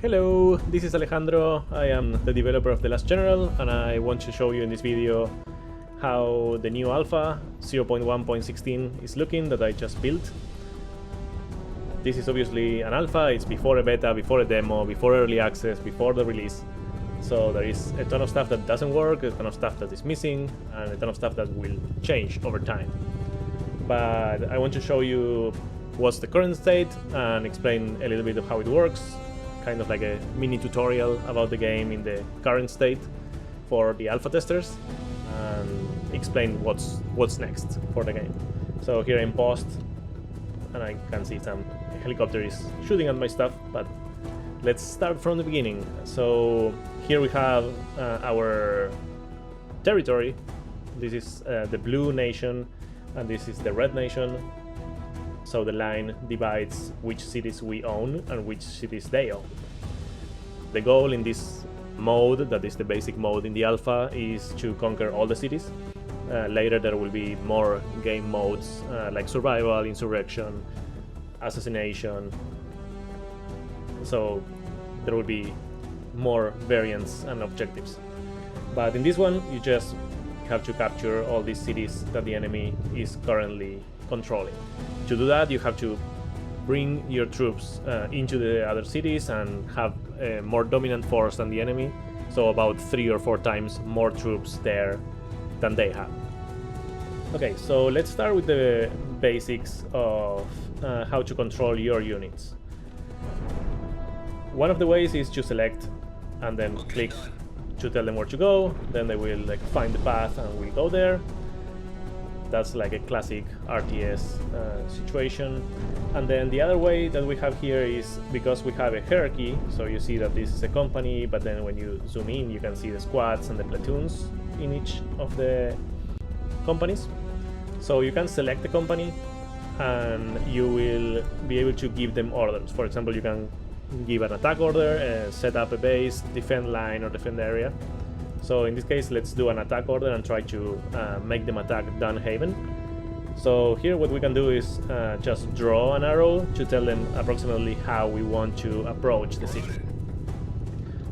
Hello, this is Alejandro. I am the developer of The Last General, and I want to show you in this video how the new alpha 0.1.16 is looking that I just built. This is obviously an alpha, it's before a beta, before a demo, before early access, before the release. So there is a ton of stuff that doesn't work, a ton of stuff that is missing, and a ton of stuff that will change over time. But I want to show you what's the current state and explain a little bit of how it works, kind of like a mini tutorial about the game in the current state for the alpha testers, and explain what's next for the game. So here I'm paused, and I can see some helicopter is shooting at my stuff, but let's start from the beginning. So here we have our territory. This is the blue nation, and this is the red nation. So the line divides which cities we own and which cities they own. The goal in this mode, that is the basic mode in the alpha, is to conquer all the cities. Later there will be more game modes like survival, insurrection, assassination. So there will be more variants and objectives. But in this one, you just have to capture all these cities that the enemy is currently controlling. To do that, you have to bring your troops into the other cities and have a more dominant force than the enemy, so about 3 or 4 times more troops there than they have. Okay, so let's start with the basics of how to control your units. One of the ways is to select and then click to tell them where to go. Then they will find the path and will go there. That's like a classic RTS situation. And then the other way that we have here is because we have a hierarchy, so you see that this is a company, but then when you zoom in you can see the squads and the platoons in each of the companies. So you can select the company and you will be able to give them orders. For example, you can give an attack order, set up a base, defend line or defend area. So in this case, let's do an attack order and try to make them attack Dunhaven. So here what we can do is just draw an arrow to tell them approximately how we want to approach the city.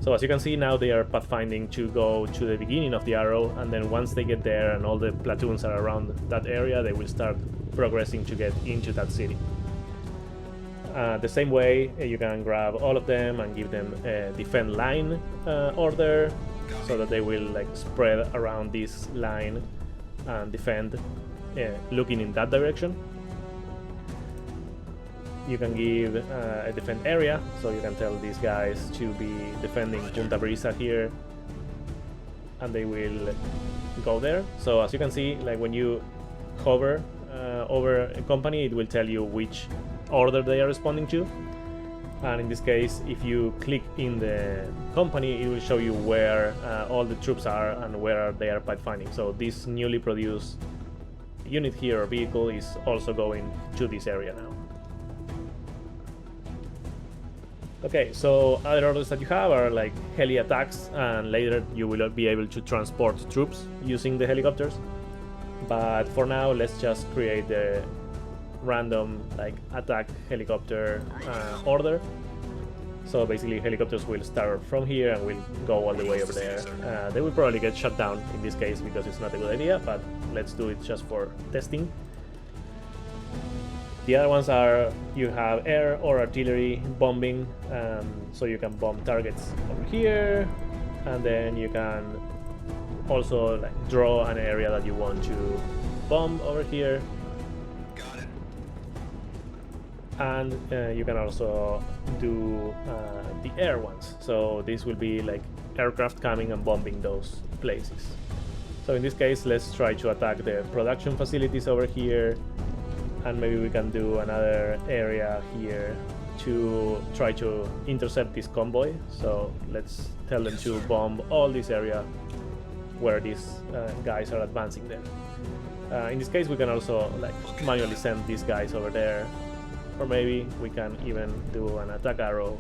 So as you can see now, they are pathfinding to go to the beginning of the arrow, and then once they get there and all the platoons are around that area, they will start progressing to get into that city. The same way, you can grab all of them and give them a defend line order, so that they will spread around this line and defend, looking in that direction. You can give a defend area, so you can tell these guys to be defending Punta Brisa here, and they will go there. So as you can see, when you hover over a company, it will tell you which order they are responding to. And in this case, if you click in the company, it will show you where all the troops are and where they are pathfinding. So this newly produced unit here or vehicle is also going to this area now. Okay, so other orders that you have are like heli attacks, and later you will be able to transport troops using the helicopters. But for now, let's just create the random attack helicopter order. So basically helicopters will start from here and will go all the way over there. They will probably get shut down in this case because it's not a good idea, but let's do it just for testing. The other ones are, you have air or artillery bombing, so you can bomb targets over here, and then you can also draw an area that you want to bomb over here. And you can also do the air ones, so this will be aircraft coming and bombing those places. So in this case, let's try to attack the production facilities over here, and maybe we can do another area here to try to intercept this convoy. So let's tell them to bomb all this area where these guys are advancing there. In this case, we can also manually send these guys over there. Or maybe we can even do an attack arrow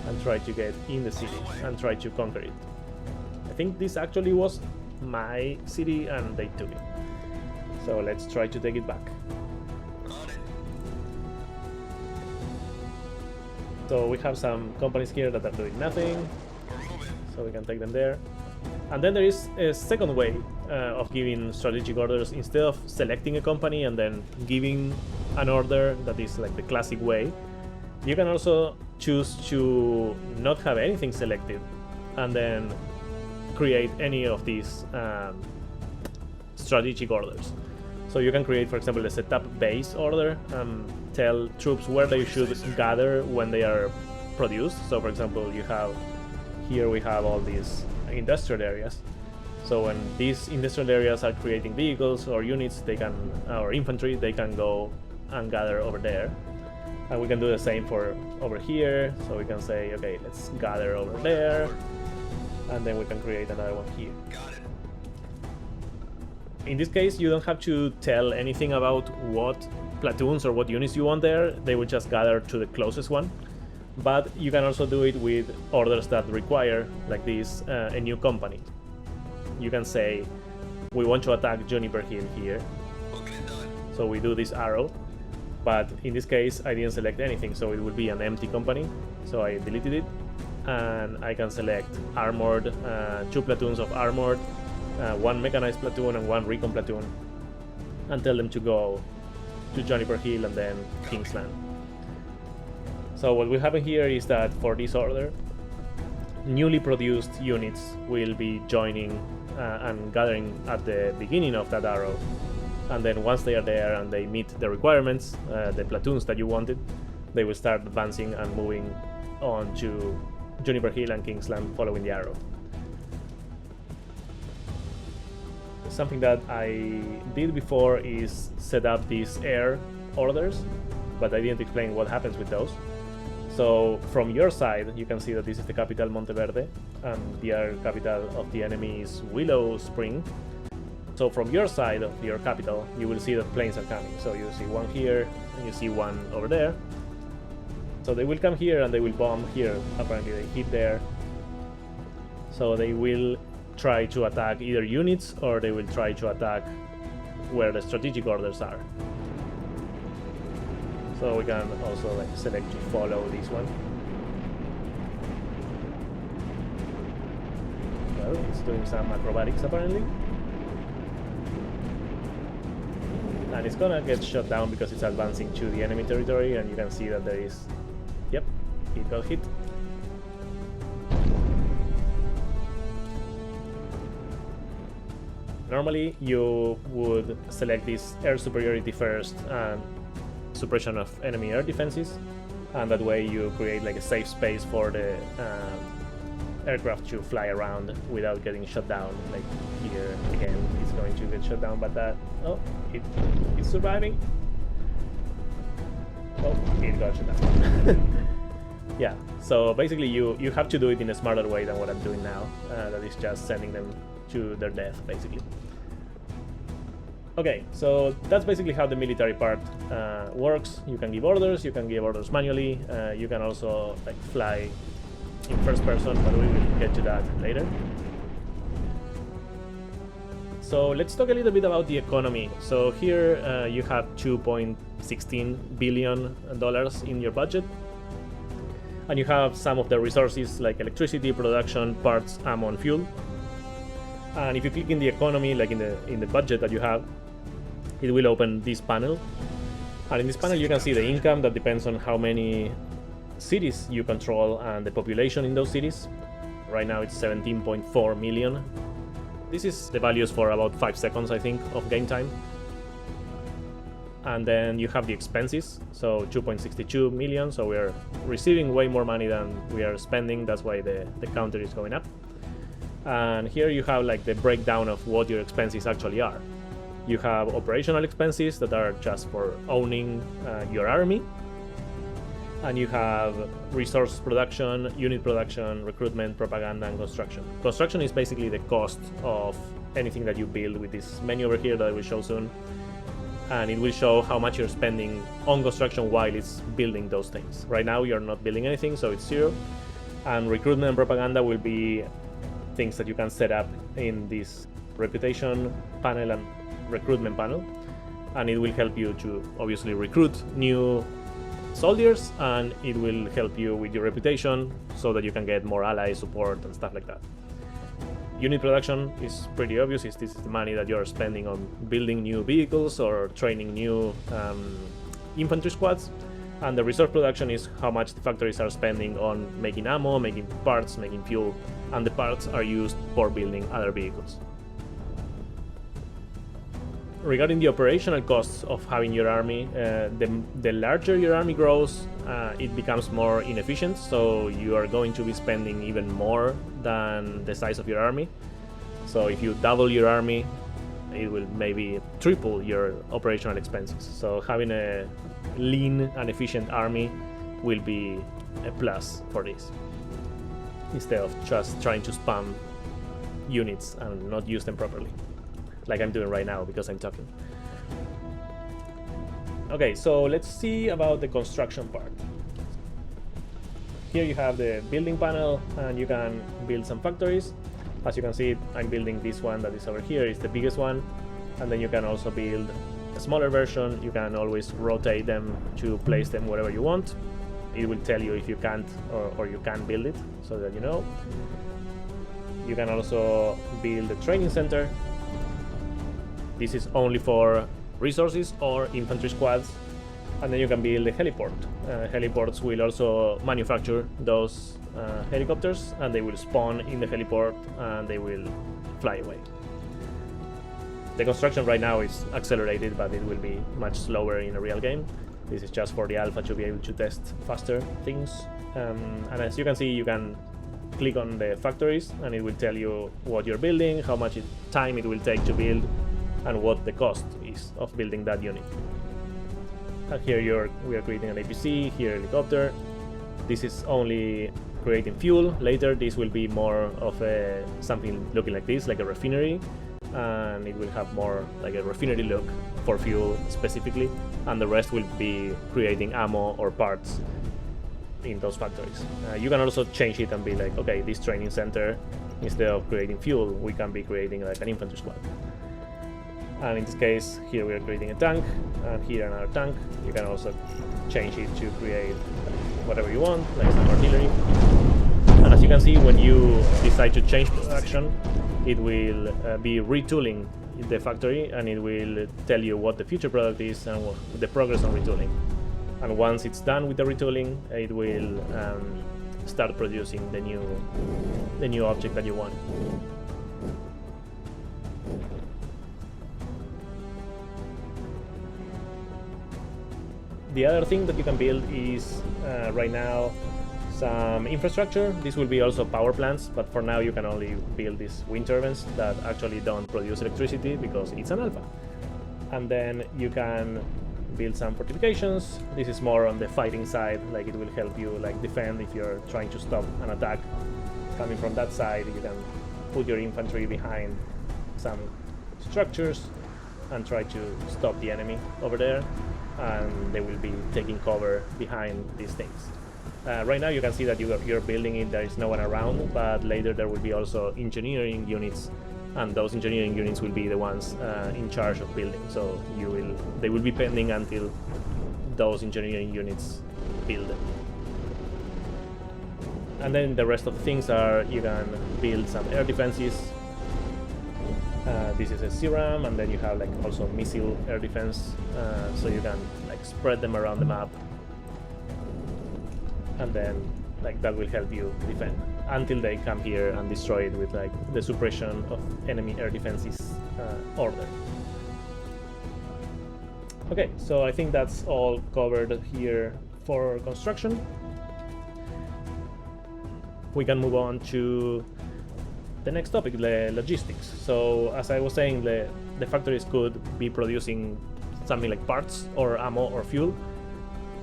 and try to get in the city and try to conquer it. I think this actually was my city and they took it. So let's try to take it back. So we have some companies here that are doing nothing, so we can take them there. And then there is a second way of giving strategic orders. Instead of selecting a company and then giving an order that is like the classic way, you can also choose to not have anything selected and then create any of these strategic orders. So you can create, for example, a setup base order and tell troops where they should gather when they are produced. So for example, you have here we have all these industrial areas. So when these industrial areas are creating vehicles or units, they can, or infantry, they can go and gather over there. And we can do the same for over here. So we can say, okay, let's gather over there, and then we can create another one here. In this case, you don't have to tell anything about what platoons or what units you want there. They will just gather to the closest one. But you can also do it with orders that require, like this, a new company. You can say, we want to attack Juniper Hill here. So we do this arrow. But in this case, I didn't select anything, so it will be an empty company. So I deleted it. And I can select armored, 2 platoons of armored, 1 mechanized platoon and 1 recon platoon, and tell them to go to Juniper Hill and then Kingsland. So what will happen here is that for this order, newly produced units will be joining and gathering at the beginning of that arrow. And then once they are there and they meet the requirements, the platoons that you wanted, they will start advancing and moving on to Juniper Hill and Kingsland following the arrow. Something that I did before is set up these air orders, but I didn't explain what happens with those. So from your side, you can see that this is the capital, Monteverde, and the air capital of the enemy is Willow Spring. So from your side of your capital, you will see that planes are coming. So you see one here, and you see one over there. So they will come here and they will bomb here. Apparently they hit there. So they will try to attack either units or they will try to attack where the strategic orders are. So we can also like select to follow this one. Well, it's doing some acrobatics apparently. And it's gonna get shot down because it's advancing to the enemy territory, and you can see that there is... Yep, it got hit. Normally you would select this air superiority first and suppression of enemy air defenses, and that way you create like a safe space for the aircraft to fly around without getting shot down. Like here again, it's going to get shot down, but that... Oh, it's surviving. Oh, it got shot down. Yeah, so basically you have to do it in a smarter way than what I'm doing now. That is just sending them to their death, basically. Okay, so that's basically how the military part works. You can give orders manually. You can also like fly in first person, but we will get to that later. So let's talk a little bit about the economy. So here you have $2.16 billion in your budget, and you have some of the resources like electricity, production, parts, ammo, and fuel. And if you click in the economy, like in the budget that you have, it will open this panel. And in this panel you can see the income that depends on how many cities you control and the population in those cities. Right now it's 17.4 million. This is the values for about 5 seconds, I think, of game time. And then you have the expenses, so 2.62 million, so we're receiving way more money than we are spending. That's why the counter is going up. And here you have like the breakdown of what your expenses actually are. You have operational expenses that are just for owning your army, and you have resource production, unit production, recruitment, propaganda, and construction. Construction is basically the cost of anything that you build with this menu over here that I will show soon, and it will show how much you're spending on construction while it's building those things. Right now you're not building anything, so it's 0, and recruitment and propaganda will be things that you can set up in this reputation panel and recruitment panel, and it will help you to obviously recruit new soldiers, and it will help you with your reputation so that you can get more ally support and stuff like that. Unit production is pretty obvious. This is the money that you're spending on building new vehicles or training new infantry squads. And the resource production is how much the factories are spending on making ammo, making parts, making fuel, and the parts are used for building other vehicles. Regarding the operational costs of having your army, the larger your army grows, it becomes more inefficient, so you are going to be spending even more than the size of your army. So if you double your army, it will maybe triple your operational expenses. So having a lean and efficient army will be a plus for this, instead of just trying to spam units and not use them properly, like I'm doing right now because I'm talking. Okay, so let's see about the construction part. Here you have the building panel, and you can build some factories. As you can see, I'm building this one that is over here. It's the biggest one, and then you can also build a smaller version. You can always rotate them to place them wherever you want. It will tell you if you can't or you can build it, so that you know. You can also build a training center. This is only for resources or infantry squads. And then you can build a heliport. Heliports will also manufacture those helicopters, and they will spawn in the heliport and they will fly away. The construction right now is accelerated, but it will be much slower in a real game. This is just for the alpha to be able to test faster things. And as you can see, you can click on the factories and it will tell you what you're building, how much time it will take to build, and what the cost is of building that unit. And here we are creating an APC, here helicopter. This is only creating fuel. Later this will be more of something looking like this, like a refinery, and it will have more like a refinery look for fuel specifically, and the rest will be creating ammo or parts in those factories. You can also change it and be like, okay, this training center, instead of creating fuel, we can be creating like an infantry squad. And in this case, here we are creating a tank, and here another tank. You can also change it to create whatever you want, like some artillery. And as you can see, when you decide to change production, it will be retooling the factory, and it will tell you what the future product is and the progress on retooling. And once it's done with the retooling, it will start producing the new object that you want. The other thing that you can build is right now some infrastructure. This will be also power plants, but for now you can only build these wind turbines that actually don't produce electricity because it's an alpha. And then you can build some fortifications. This is more on the fighting side, like it will help you like defend if you're trying to stop an attack coming from that side. You can put your infantry behind some structures and try to stop the enemy over there, and they will be taking cover behind these things. Right now you can see that you're building it, there is no one around, but later there will be also engineering units, and those engineering units will be the ones in charge of building. So they will be pending until those engineering units build. And then the rest of the things are, you can build some air defenses. This is a CRAM, and then you have like also missile air defense, so you can like spread them around the map, and then like that will help you defend until they come here and destroy it with like the suppression of enemy air defenses order. Okay, so I think that's all covered here for construction. We can move on to the next topic, the logistics. So as I was saying, the factories could be producing something like parts or ammo or fuel.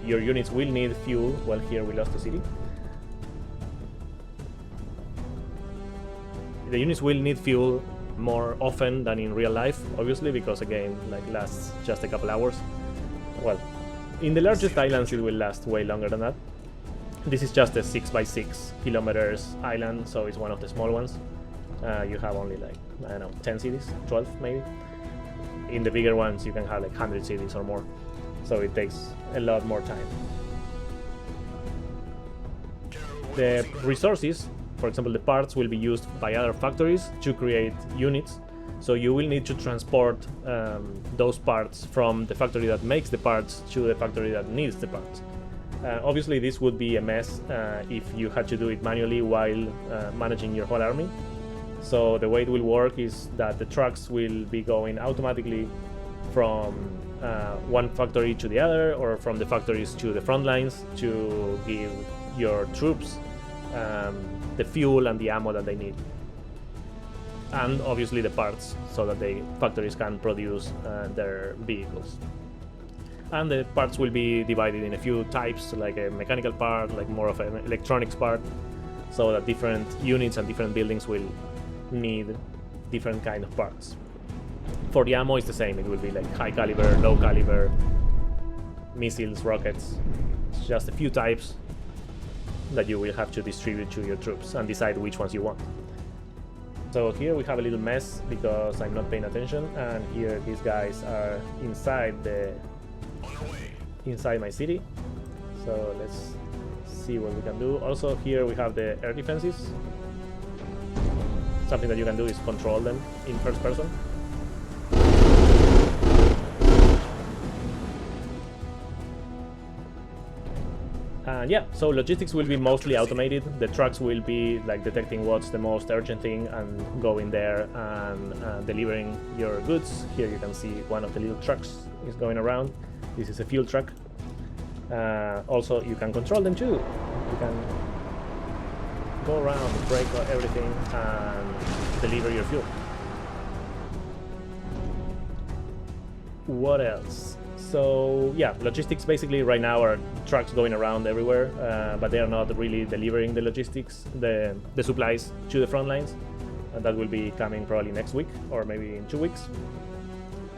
Your units will need fuel. Well, here we lost the city. The units will need fuel more often than in real life, obviously, because a game like lasts just a couple hours. Well, in the largest islands it will last way longer than that. This is just a 6x6 kilometers island, so it's one of the small ones. You have only like, I don't know, 10 cities, 12 maybe. In the bigger ones you can have like 100 cities or more, so it takes a lot more time. The resources, for example, the parts will be used by other factories to create units. So you will need to transport those parts from the factory that makes the parts to the factory that needs the parts. Obviously, this would be a mess if you had to do it manually while managing your whole army. So the way it will work is that the trucks will be going automatically from one factory to the other, or from the factories to the front lines, to give your troops the fuel and the ammo that they need. And obviously the parts, so that the factories can produce their vehicles. And the parts will be divided in a few types, like a mechanical part, like more of an electronics part, so that different units and different buildings will need different kind of parts. For the ammo, it's the same. It will be like high caliber, low caliber, missiles, rockets. It's just a few types that you will have to distribute to your troops and decide which ones you want. So here we have a little mess because I'm not paying attention, and here these guys are inside my city. So let's see what we can do. Also here we have the air defenses. Something that you can do is control them in first person. And yeah, so logistics will be mostly automated. The trucks will be like detecting what's the most urgent thing and going there and delivering your goods. Here you can see one of the little trucks is going around. This is a fuel truck. Also, you can control them too. You can go around, break everything, and deliver your fuel. What else? So yeah, logistics basically right now are trucks going around everywhere, but they are not really delivering the logistics, the supplies to the front lines. And that will be coming probably next week or maybe in 2 weeks.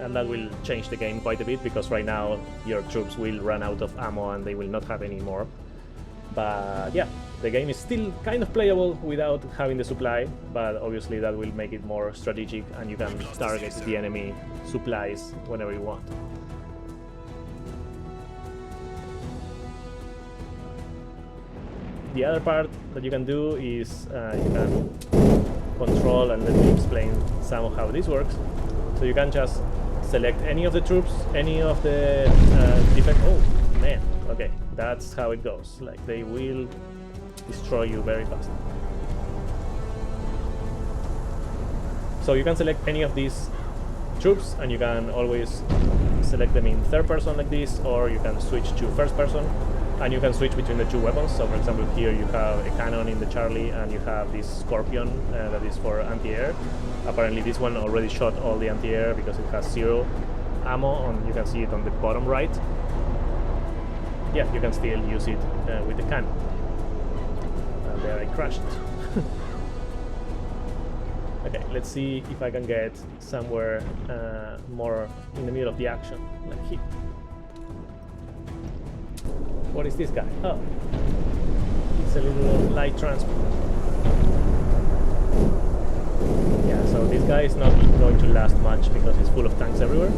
And that will change the game quite a bit, because right now your troops will run out of ammo and they will not have any more. But yeah, the game is still kind of playable without having the supply, but obviously that will make it more strategic and you can target the enemy supplies whenever you want. The other part that you can do is you can control, and let me explain some of how this works. So you can just select any of the troops, any of the different... Oh man, okay, that's how it goes. Like, they will destroy you very fast. So you can select any of these troops, and you can always select them in third person like this, or you can switch to first person, and you can switch between the two weapons. So for example, here you have a cannon in the Charlie, and you have this Scorpion that is for anti-air. Apparently this one already shot all the anti-air because it has 0 ammo, and you can see it on the bottom right. Yeah, you can still use it with the cannon. And there I crashed. Okay, let's see if I can get somewhere more in the middle of the action, like here. What is this guy? Oh, it's a little light transport. Yeah, so this guy is not going to last much because he's full of tanks everywhere.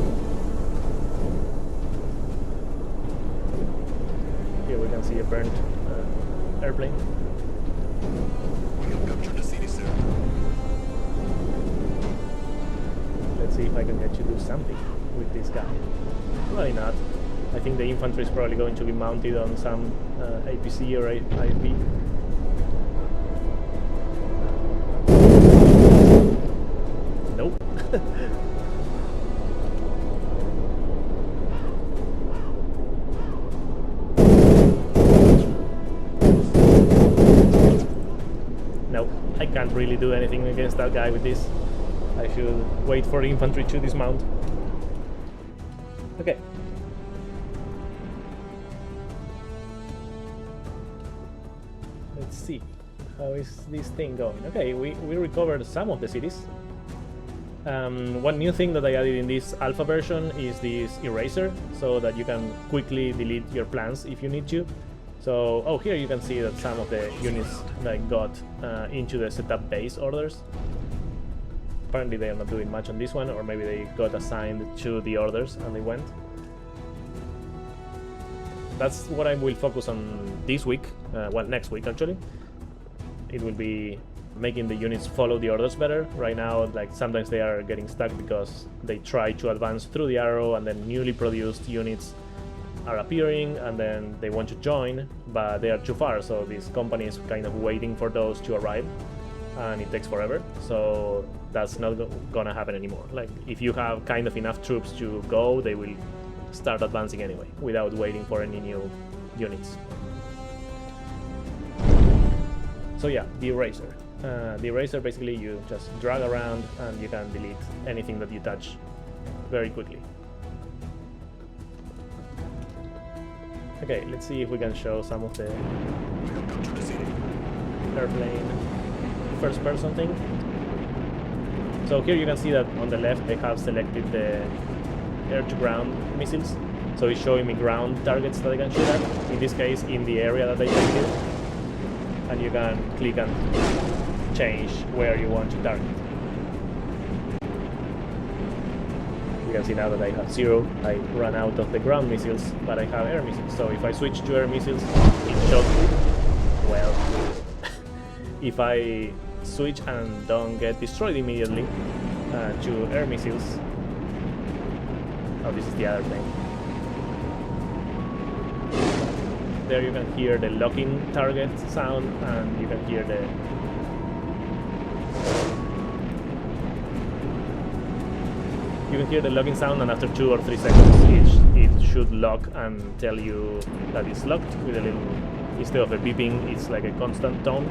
Here we can see a burnt airplane. We have captured the city, sir. Let's see if I can get you to do something with this guy. Probably not. I think the infantry is probably going to be mounted on some APC or IFB. Nope. No, I can't really do anything against that guy with this. I should wait for the infantry to dismount. Okay. Let's see, how is this thing going? Okay, we recovered some of the cities. One new thing that I added in this alpha version is this eraser, so that you can quickly delete your plans if you need to. So, oh, here you can see that some of the units that got into the setup base orders. Apparently they are not doing much on this one, or maybe they got assigned to the orders and they went. That's what I will focus on this week, well, next week actually. it will be making the units follow the orders better. Right now, like sometimes they are getting stuck because they try to advance through the arrow and then newly produced units are appearing and then they want to join, but they are too far, so this company is kind of waiting for those to arrive and it takes forever. So that's not gonna happen anymore. Like if you have kind of enough troops to go, they will start advancing anyway without waiting for any new units. So yeah, the eraser. The eraser, basically you just drag around and you can delete anything that you touch very quickly. Okay, let's see if we can show some of the airplane first person thing. So here you can see that on the left they have selected the air-to-ground missiles. So it's showing me ground targets that I can shoot at, in this case in the area that I selected. And you can click and change where you want to target. You can see now that I have 0, I run out of the ground missiles, but I have air missiles. So if I switch to air missiles, it shows me, well, if I switch and don't get destroyed immediately to air missiles, oh, this is the other thing. There you can hear the locking target sound, and you can hear the locking sound, and after 2 or 3 seconds it should lock and tell you that it's locked with a little, instead of a beeping, it's like a constant tone.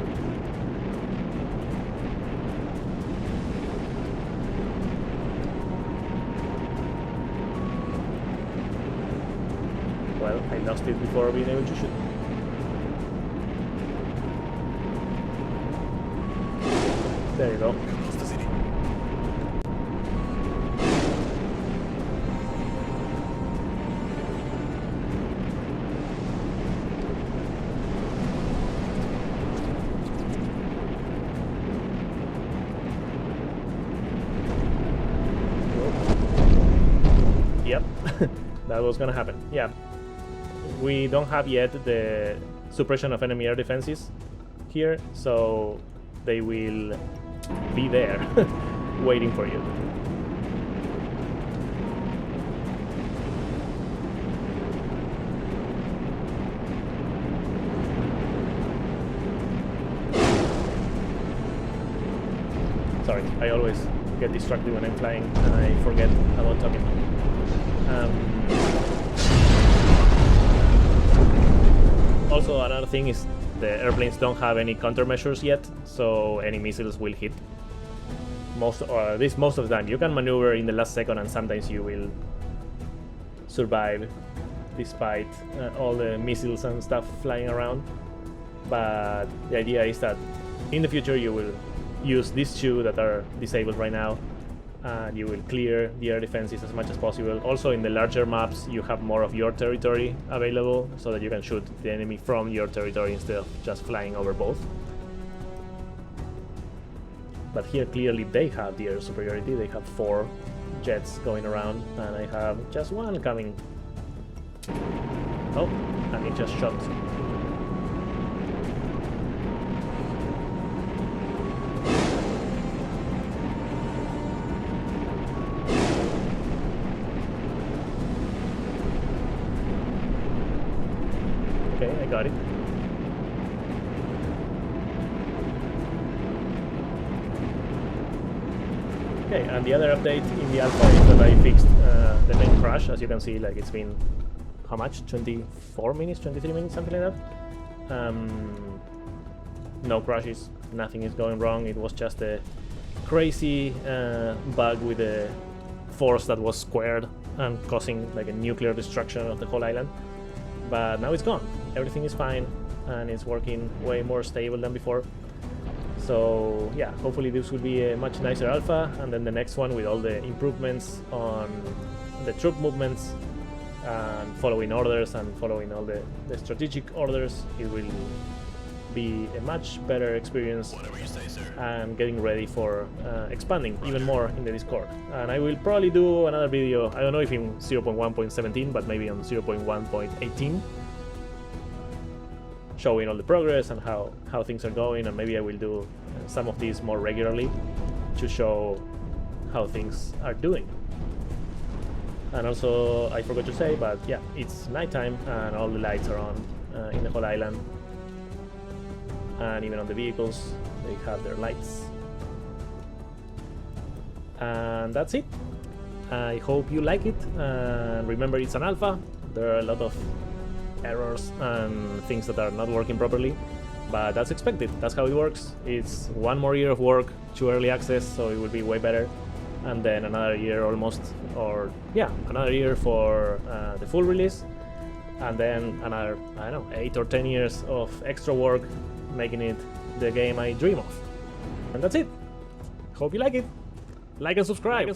Well, I lost it before being able to shoot. There you go. Yep, that was gonna happen. Yeah. We don't have yet the suppression of enemy air defenses here, so they will be there waiting for you. Sorry, I always get distracted when I'm flying and I forget about talking. Also, another thing is the airplanes don't have any countermeasures yet, so any missiles will hit most of the time. You can maneuver in the last second, and sometimes you will survive despite all the missiles and stuff flying around. But the idea is that in the future you will use these 2 that are disabled right now, and you will clear the air defenses as much as possible. Also, in the larger maps you have more of your territory available, so that you can shoot the enemy from your territory instead of just flying over both. But here clearly they have the air superiority. They have 4 jets going around and I have just 1 coming. Oh, and it just shot. Okay, I got it. Okay, and the other update in the alpha is that I fixed the main crash. As you can see, like it's been, how much? 24 minutes, 23 minutes, something like that. No crashes, nothing is going wrong. It was just a crazy bug with a force that was squared and causing like a nuclear destruction of the whole island. But now it's gone. Everything is fine and it's working way more stable than before. So yeah, hopefully this will be a much nicer alpha, and then the next one with all the improvements on the troop movements and following orders and following all the strategic orders, it will be a much better experience and getting ready for expanding even more in the Discord. And I will probably do another video, I don't know if in 0.1.17, but maybe on 0.1.18, showing all the progress and how things are going, and maybe I will do some of these more regularly to show how things are doing. And also, I forgot to say, but yeah, it's nighttime and all the lights are on in the whole island, and even on the vehicles they have their lights. And that's it. I hope you like it, and remember, it's an alpha. There are a lot of errors and things that are not working properly, but that's expected. That's how it works. It's one more year of work to early access, so it will be way better, and then another year almost, or yeah, another year for the full release, and then another, I don't know, 8 or 10 years of extra work making it the game I dream of. And that's it. Hope you like it. Like and subscribe.